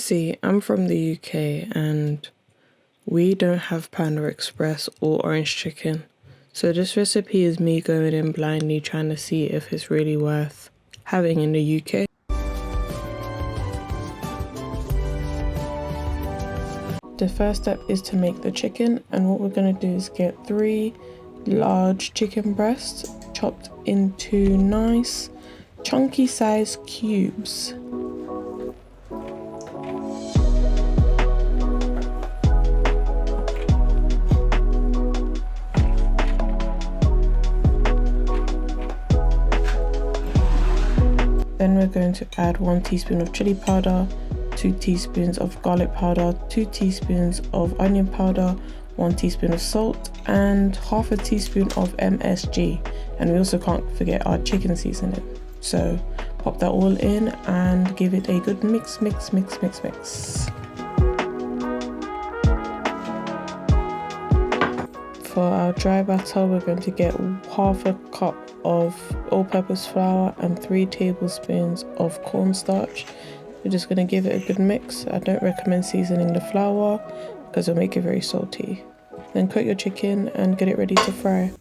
See, I'm from the UK and we don't have Panda Express or orange chicken. So this recipe is me going in blindly trying to see if it's really worth having in the UK. The first step is to make the chicken, and what we're going to do is get 3 large chicken breasts chopped into nice chunky size cubes. Then we're going to add 1 teaspoon of chili powder, 2 teaspoons of garlic powder, 2 teaspoons of onion powder, 1 teaspoon of salt, and half a teaspoon of MSG. And we also can't forget our chicken seasoning. So pop that all in and give it a good mix. For our dry batter, we're going to get half a cup of all-purpose flour and 3 tablespoons of cornstarch. We're just going to give it a good mix. I don't recommend seasoning the flour because it'll make it very salty. Then coat your chicken and get it ready to fry.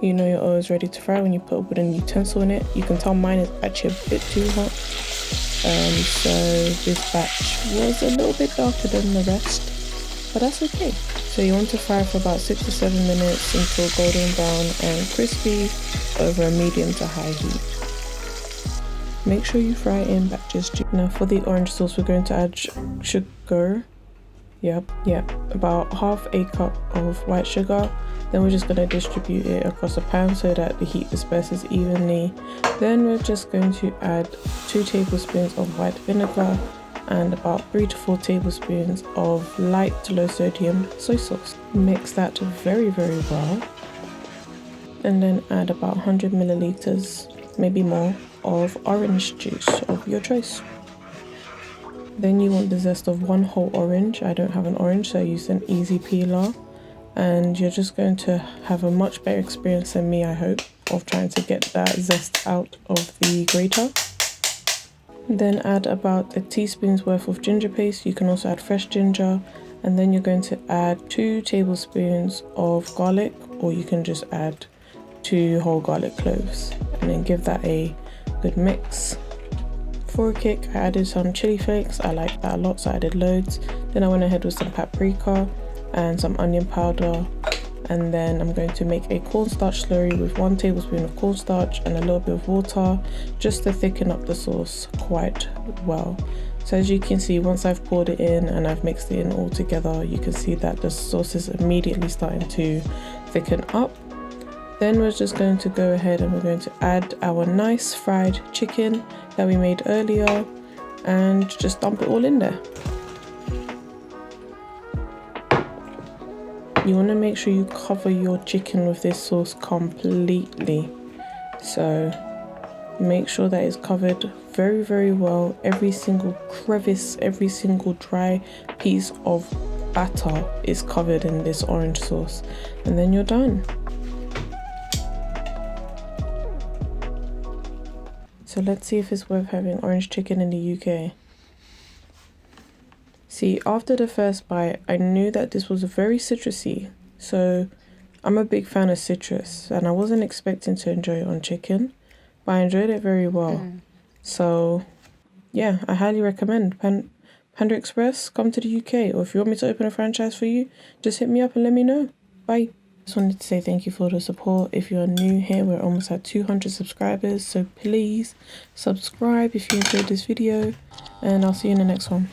You know your oil is ready to fry when you put a wooden utensil in it. You can tell mine is actually a bit too hot. So this batch was a little bit darker than the rest, but that's okay. So you want to fry for about 6 to 7 minutes until golden brown and crispy over a medium to high heat. Make sure you fry in batches. Now for the orange sauce, we're going to add sugar. Yep, about half a cup of white sugar. Then we're just going to distribute it across the pan so that the heat disperses evenly. Then we're just going to add 2 tablespoons of white vinegar and about 3 to 4 tablespoons of light to low sodium soy sauce. Mix that very well. And then add about 100 milliliters, maybe more, of orange juice of your choice. Then you want the zest of 1 whole orange. I don't have an orange, so I used an easy peeler. And you're just going to have a much better experience than me, I hope, of trying to get that zest out of the grater. Then add about a teaspoon's worth of ginger paste. You can also add fresh ginger. And then you're going to add 2 tablespoons of garlic, or you can just add 2 whole garlic cloves. And then give that a good mix. For a kick, I added some chilli flakes. I like that a lot, so I added loads. Then I went ahead with some paprika and some onion powder, and then I'm going to make a cornstarch slurry with 1 tablespoon of cornstarch and a little bit of water just to thicken up the sauce quite well. So as you can see, once I've poured it in and I've mixed it in all together, you can see that the sauce is immediately starting to thicken up. Then we're just going to go ahead and we're going to add our nice fried chicken that we made earlier and just dump it all in there. You want to make sure you cover your chicken with this sauce completely. So make sure that it's covered very well. Every single crevice, every single dry piece of batter is covered in this orange sauce. And then you're done. So let's see if it's worth having orange chicken in the UK. See, after the first bite, I knew that this was very citrusy. So I'm a big fan of citrus and I wasn't expecting to enjoy it on chicken, but I enjoyed it very well. So yeah, I highly recommend Panda Express. Come to the UK, or if you want me to open a franchise for you, just hit me up and let me know. Bye. Just wanted to say thank you for the support. If you're new here, we're almost at 200 subscribers, so please subscribe if you enjoyed this video, and I'll see you in the next one.